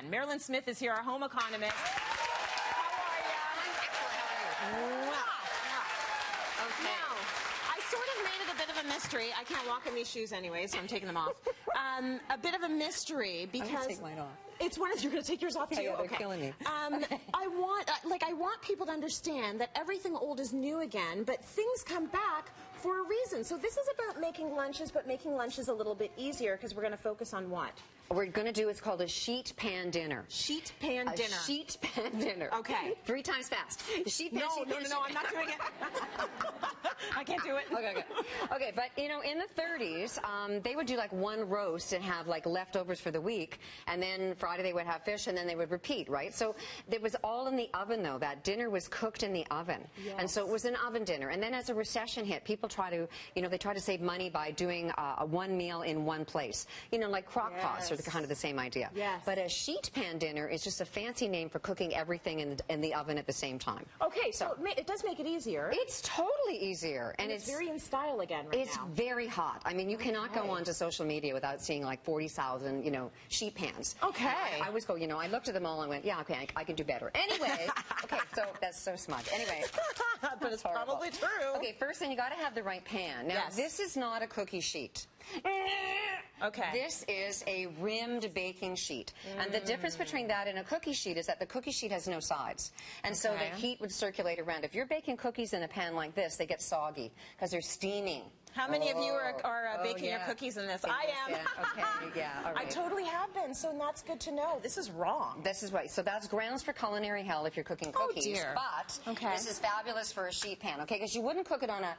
can. Mairlyn Smith is here, our home economist. How are you? Excellent. How are you? Wow. Okay. Now, I sort of made it a bit of a mystery. I can't walk in these shoes anyway, so I'm taking them off. A bit of a mystery because... I'm going to take mine off. It's one of you're going to take yours off too. Yeah, they're killing me. I want people to understand that everything old is new again, but things come back for a reason. So this is about making lunches, but making lunches a little bit easier because we're going to focus on what? We're going to do what's called a sheet pan dinner. Sheet pan dinner. A sheet pan dinner. Okay. 3 times fast. The sheet pan. No, I'm not doing it. I can't do it. Okay, but you know, in the 30s, they would do like one roast and have like leftovers for the week, and then Friday they would have fish, and then they would repeat, right? So it was all in the oven, though. That dinner was cooked in the oven, and so it was an oven dinner. And then as a recession hit, people try to, they try to save money by doing one meal in one place. You know, like crock pots are kind of the same idea. Yes. But a sheet pan dinner is just a fancy name for cooking everything in the oven at the same time. Okay, so it does make it easier. It's totally easier, and it's very in style again right now. It's very hot. I mean, you cannot go onto social media without seeing like 40,000, sheet pans. Okay. I always go, I looked at them all and went, yeah, okay, I can do better. Anyway, okay, so that's so smart. Anyway. But it's probably true. Okay, first thing, you got to have the right pan. Now, this is not a cookie sheet. Okay. This is a rimmed baking sheet. And the difference between that and a cookie sheet is that the cookie sheet has no sides. And so the heat would circulate around. If you're baking cookies in a pan like this, they get soggy because they're steaming. How many of you are baking your cookies in this? I am. Okay, yeah, all right. I totally have been, so that's good to know. This is wrong. This is right. So that's grounds for culinary hell if you're cooking cookies. Oh, dear. But this is fabulous for a sheet pan, okay? Because you wouldn't cook it on a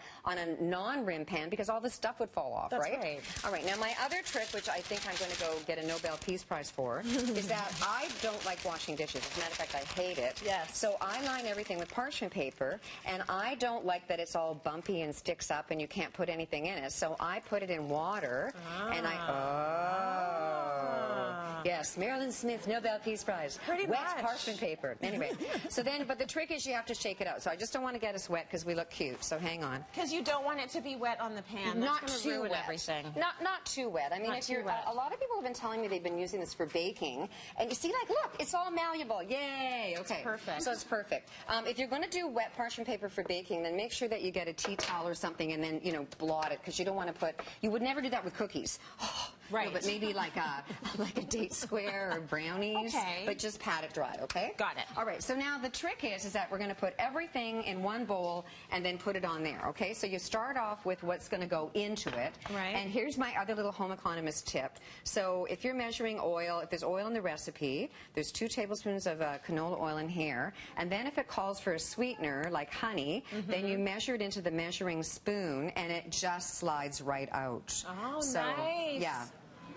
non-rim pan because all the stuff would fall off, that's right? All right. Now, my other trick, which I think I'm going to go get a Nobel Peace Prize for, is that I don't like washing dishes. As a matter of fact, I hate it. Yes. So I line everything with parchment paper, and I don't like that it's all bumpy and sticks up and you can't put anything in it. So I put it in water, and yes, Mairlyn Smith, Nobel Peace Prize. Pretty wet much. Parchment paper. Anyway, so then, but the trick is you have to shake it out. So I just don't want to get us wet because we look cute. So hang on. Because you don't want it to be wet on the pan. Not That's too ruin wet. Everything. Not too wet. I mean, if you're a lot of people have been telling me they've been using this for baking, and you see, like, look, it's all malleable. Yay! Okay, it's perfect. So it's perfect. If you're going to do wet parchment paper for baking, then make sure that you get a tea towel or something, and then blot it because you don't want to put. You would never do that with cookies. Right. No, but maybe like a date square or brownies. Okay. But just pat it dry, okay? Got it. All right, so now the trick is that we're going to put everything in one bowl and then put it on there, okay? So you start off with what's going to go into it. Right. And here's my other little home economist tip. So if you're measuring oil, if there's oil in the recipe, there's 2 tablespoons of canola oil in here. And then if it calls for a sweetener, like honey, then you measure it into the measuring spoon and it just slides right out. Oh, so, nice. Yeah.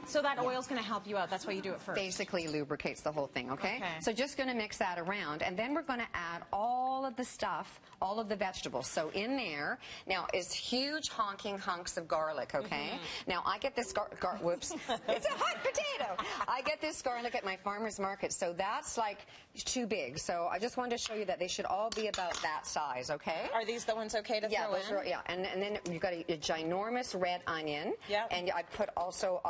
So that oil's going to help you out. That's why you do it first. Basically lubricates the whole thing, okay? So just going to mix that around, and then we're going to add all of the stuff, all of the vegetables. So in there, now, is huge honking hunks of garlic, okay? Now, I get this whoops. It's a hot potato! I get this garlic at my farmer's market, so that's like too big. So I just wanted to show you that they should all be about that size, okay? Are these the ones okay to throw in? And then you've got a ginormous red onion. Yeah. And I put also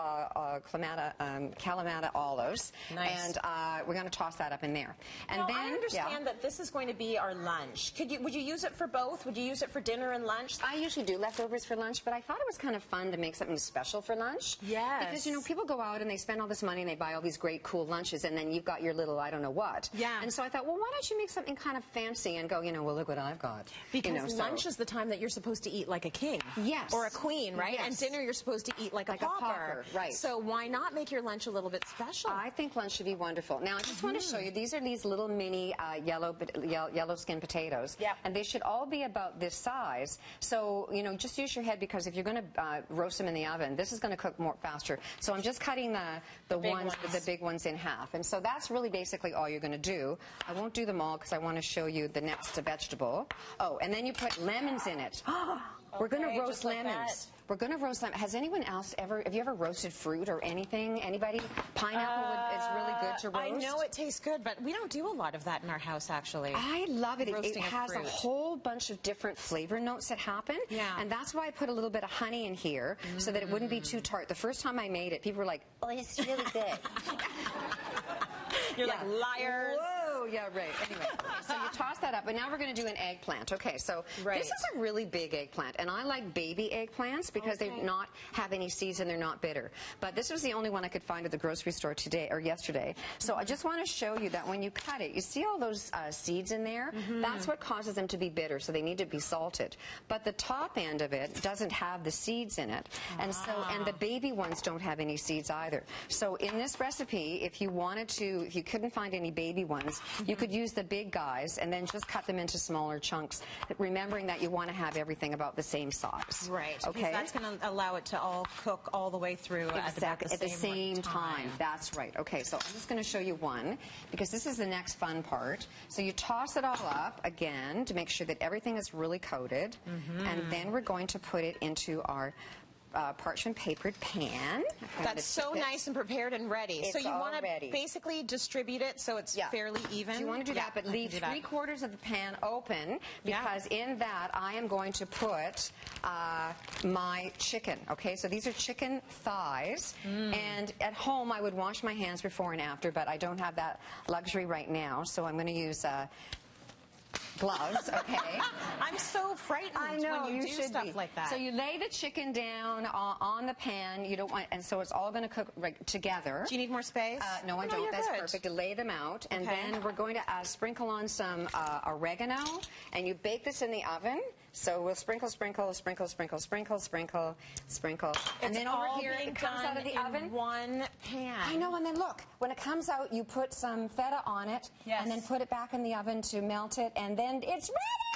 Kalamata olives. Nice. And we're going to toss that up in there. And then I understand that this is going to be our lunch. Would you use it for both? Would you use it for dinner and lunch? I usually do leftovers for lunch, but I thought it was kind of fun to make something special for lunch. Yes. Because, people go out and they spend all this money and they buy all these great, cool lunches, and then you've got your little I don't know what. Yeah. And so I thought, well, why don't you make something kind of fancy and go, well, look what I've got. Because lunch is the time that you're supposed to eat like a king. Yes. Or a queen, right? Yes. And dinner you're supposed to eat like a pauper. Right. So why not make your lunch a little bit special? I think lunch should be wonderful. Now, I just want to show you, these are these little mini yellow skin potatoes. Yep. And they should all be about this size. So, just use your head, because if you're going to roast them in the oven, this is going to cook more faster. So I'm just cutting the big ones in half. And so that's really basically all you're going to do. I won't do them all because I want to show you the next vegetable. Oh, and then you put lemons in it. We're going to roast lemons. We're going to roast lemons. Has anyone else have you ever roasted fruit or anything? Anybody? Pineapple is really good to roast. I know it tastes good, but we don't do a lot of that in our house, actually. I love it. It has fruit. A whole bunch of different flavor notes that happen. Yeah. And that's why I put a little bit of honey in here, so that it wouldn't be too tart. The first time I made it, people were like, oh, it's really good. You're like, liars. Whoa, yeah, right. Anyway, so you toss that up, but now we're going to do an eggplant. Okay, so this is a really big eggplant, and I like baby eggplants because they not have any seeds and they're not bitter. But this was the only one I could find at the grocery store today or yesterday. So I just want to show you that when you cut it, you see all those seeds in there? That's what causes them to be bitter, so they need to be salted. But the top end of it doesn't have the seeds in it, and the baby ones don't have any seeds either. So in this recipe, if you wanted to, if you couldn't find any baby ones, you could use the big guys and then just cut them into smaller chunks, remembering that you want to have everything about the same size. Right. Okay. Because that's going to allow it to all cook all the way through at the same time. That's right. Okay, so I'm just going to show you one because this is the next fun part. So you toss it all up again to make sure that everything is really coated, and then we're going to put it into our parchment papered pan. That's so nice and prepared and ready. It's so you want to ready. basically distribute it so it's fairly even. Do you want to do that? But leave 3/4 of the pan open because in that I am going to put my chicken. Okay, so these are chicken thighs, and at home I would wash my hands before and after, but I don't have that luxury right now, so I'm going to use gloves, okay? I'm so frightened when you do stuff like that. So you lay the chicken down on the pan. You don't want, and so it's all going to cook together. Do you need more space? No, I don't. That's perfect. To lay them out, and then we're going to sprinkle on some oregano, and you bake this in the oven. So we'll sprinkle, sprinkle, sprinkle, sprinkle, sprinkle, sprinkle, sprinkle. And then over here, it comes out of the oven. One pan. I know, and then look, when it comes out, you put some feta on it, and then put it back in the oven to melt it, and then it's ready!